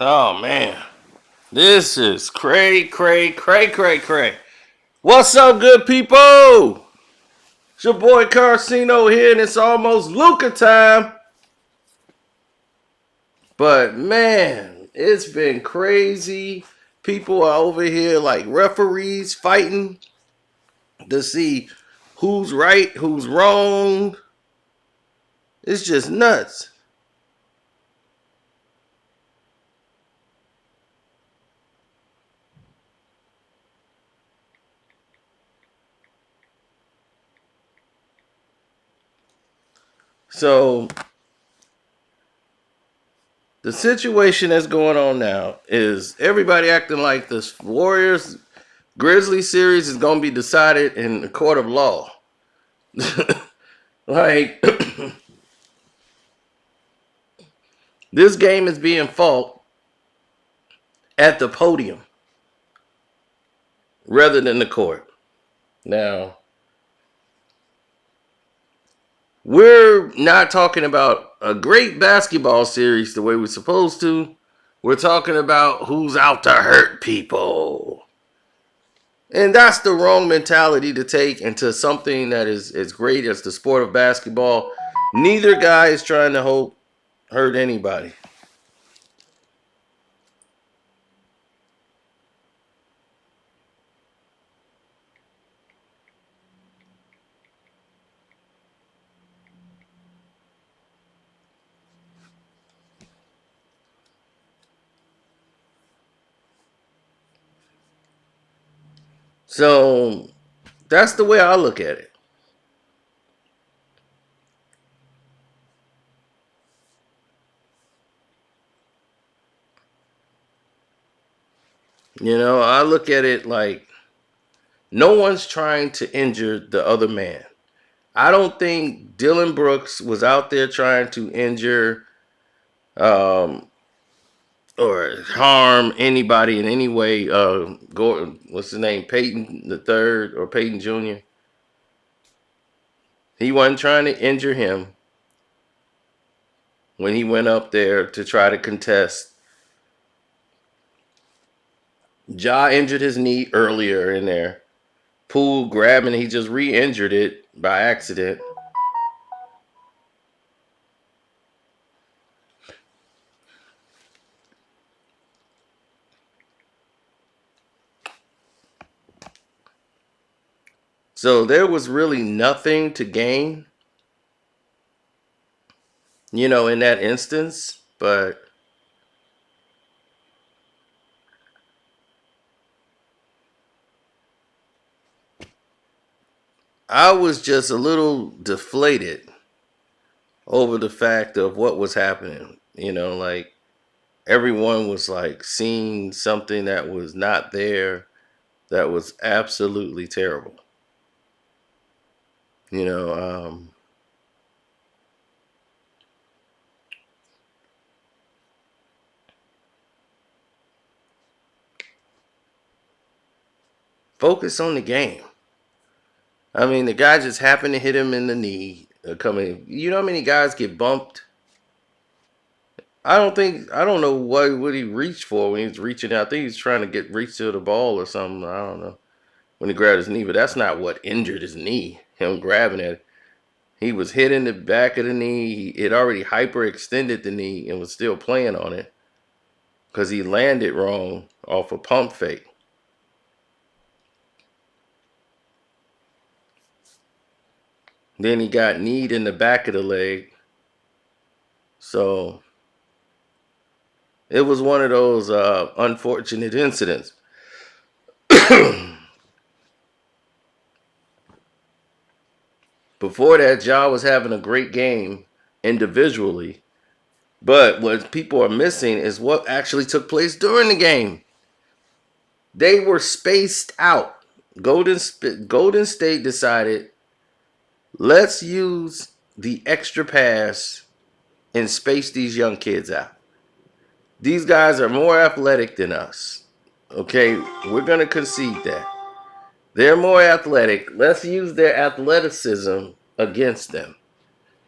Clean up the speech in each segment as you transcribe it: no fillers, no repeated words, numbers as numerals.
Oh man, this is cray. What's up, good people? It's your boy Carcino here, and it's almost Luca time. But man, it's been crazy. People are over here like referees fighting to see who's right, who's wrong. It's just nuts. So the situation that's going on now is everybody acting like this Warriors Grizzlies series is going to be decided in the court of law. Like, this game is being fought at the podium rather than the court. Now, we're not talking about a great basketball series the way we're supposed to. We're talking about who's out to hurt people. And that's the wrong mentality to take into something that is as great as the sport of basketball. Neither guy is trying to hurt anybody. So that's the way I look at it. I look at it like no one's trying to injure the other man. I don't think Dylan Brooks was out there trying to injure um, or harm anybody in any way. What's his name? Peyton the third or Peyton Jr. He wasn't trying to injure him when he went up there to try to contest. Ja injured his knee earlier in there. Poole grabbing, he just re-injured it by accident. So there was really nothing to gain, in that instance. But I was just a little deflated over the fact of what was happening. Like everyone was like seeing something that was not there that was absolutely terrible. You know, um, focus on the game. I mean, the guy just happened to hit him in the knee. Coming, you know how many guys get bumped? I don't know what he reached for when he was reaching out. I think he's trying to reach to the ball or something. I don't know when he grabbed his knee, but that's not what injured his knee. Him grabbing it, he was hitting the back of the knee. It already hyperextended the knee and was still playing on it because he landed wrong off a pump fake. Then he got kneed in the back of the leg. So it was one of those unfortunate incidents. Before that, Ja was having a great game individually. But what people are missing is what actually took place during the game. They were spaced out. Golden State decided, let's use the extra pass and space these young kids out. These guys are more athletic than us. Okay, we're going to concede that. They're more athletic. Let's use their athleticism against them.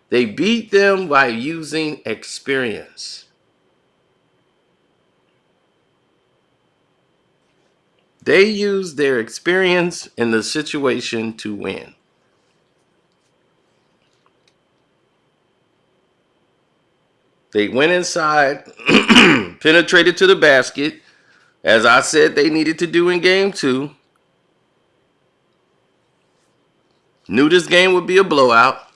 They beat them by using experience. They use their experience in the situation to win. They went inside, penetrated to the basket, as I said they needed to do in game two. Knew this game would be a blowout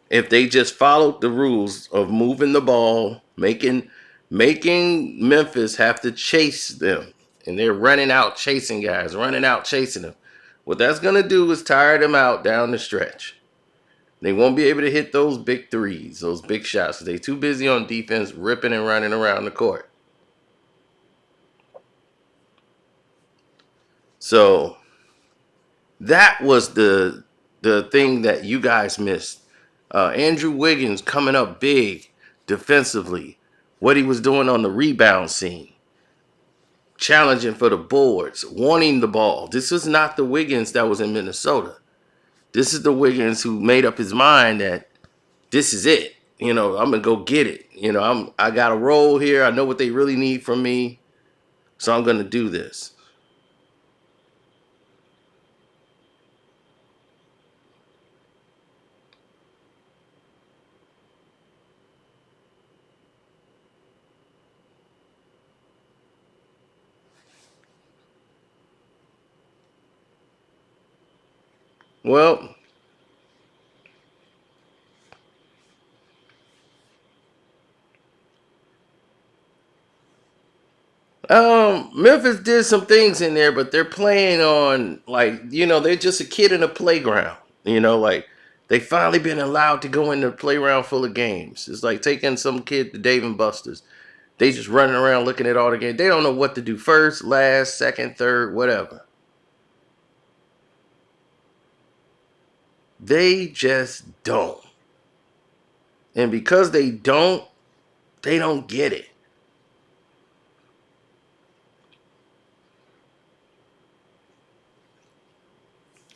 if they just followed the rules of moving the ball, making Memphis have to chase them. And they're running out chasing guys, running out chasing them. What that's going to do is tire them out down the stretch. They won't be able to hit those big threes, those big shots. They're too busy on defense, ripping and running around the court. So that was the thing that you guys missed. Andrew Wiggins coming up big defensively. What he was doing on the rebound scene. Challenging for the boards. Wanting the ball. This is not the Wiggins that was in Minnesota. This is the Wiggins who made up his mind that this is it. I'm going to go get it. I got a role here. I know what they really need from me. So I'm going to do this. Well, Memphis did some things in there, but they're playing on they're just a kid in a playground. Like they finally been allowed to go in the playground full of games. It's like taking some kid to Dave and Buster's. They just running around looking at all the games. They don't know what to do first, last, second, third, whatever. They just don't. And because they don't get it.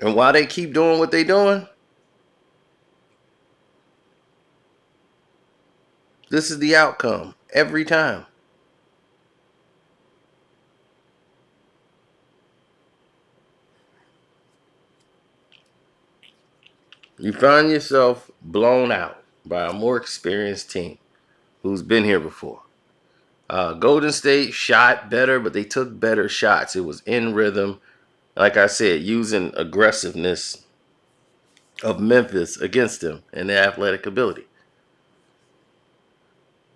And while they keep doing what they doing, this is the outcome every time. You find yourself blown out by a more experienced team who's been here before. Golden State shot better, but they took better shots. It was in rhythm. Like I said, using aggressiveness of Memphis against them and their athletic ability.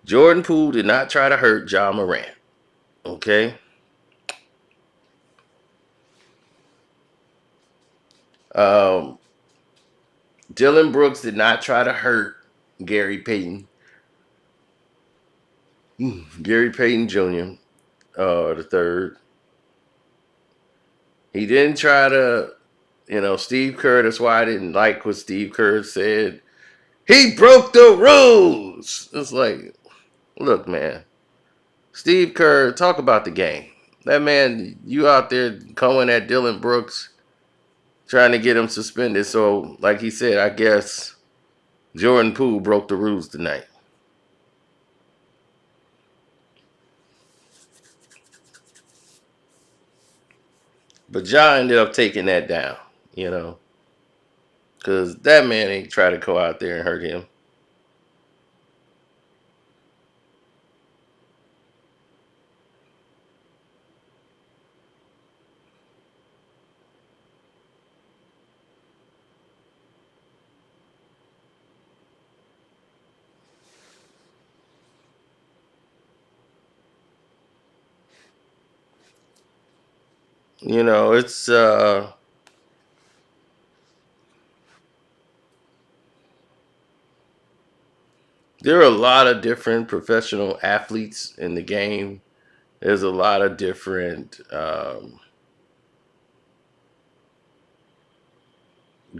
Jordan Poole did not try to hurt John Morant. Okay? Um, Dylan Brooks did not try to hurt Gary Payton. Gary Payton Jr., the third. He didn't try to, Steve Kerr. That's why I didn't like what Steve Kerr said. He broke the rules. It's like, look, man. Steve Kerr, talk about the game. That man, you out there going at Dylan Brooks, trying to get him suspended. So, like he said, I guess Jordan Poole broke the rules tonight. But Ja ended up taking that down, because that man ain't try to go out there and hurt him. It's there are a lot of different professional athletes in the game. There's a lot of different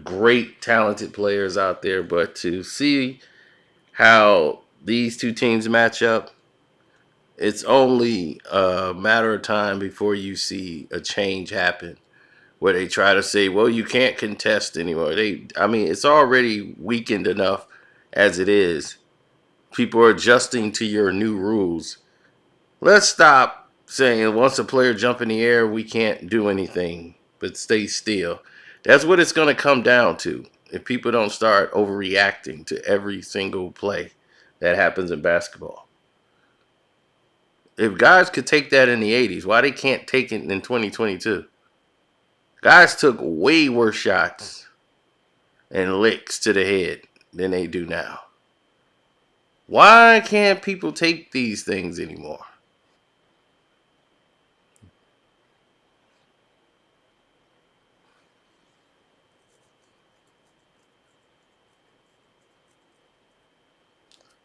great talented players out there, but to see how these two teams match up, it's only a matter of time before you see a change happen where they try to say, well, you can't contest anymore. It's already weakened enough as it is. People are adjusting to your new rules. Let's stop saying once a player jump in the air, we can't do anything but stay still. That's what it's going to come down to if people don't start overreacting to every single play that happens in basketball. If guys could take that in the 80s, why they can't take it in 2022? Guys took way worse shots and licks to the head than they do now. Why can't people take these things anymore?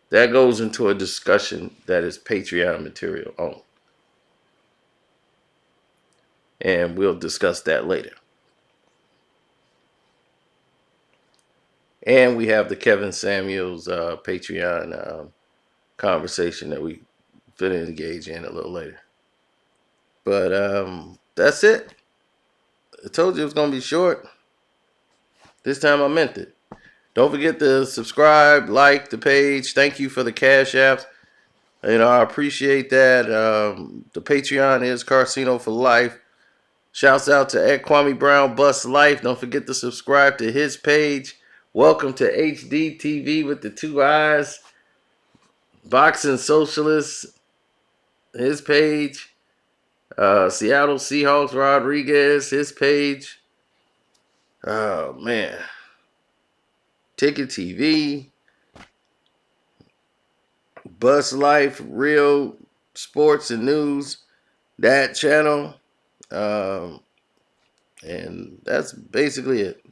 That goes into a discussion that is Patreon material only. And we'll discuss that later. And we have the Kevin Samuels Patreon conversation that we finna engage in a little later. But that's it. I told you it was gonna be short. This time I meant it. Don't forget to subscribe, like the page. Thank you for the cash apps. I appreciate that. The Patreon is Carcino for Life. Shouts out to Ed Kwame Brown Bust Life. Don't forget to subscribe to his page. Welcome to HD TV with the two eyes. Boxing Socialist, his page. Seattle Seahawks Rodriguez, his page. Oh man. Ticket TV. Bust Life, Real Sports and News. That channel. And that's basically it.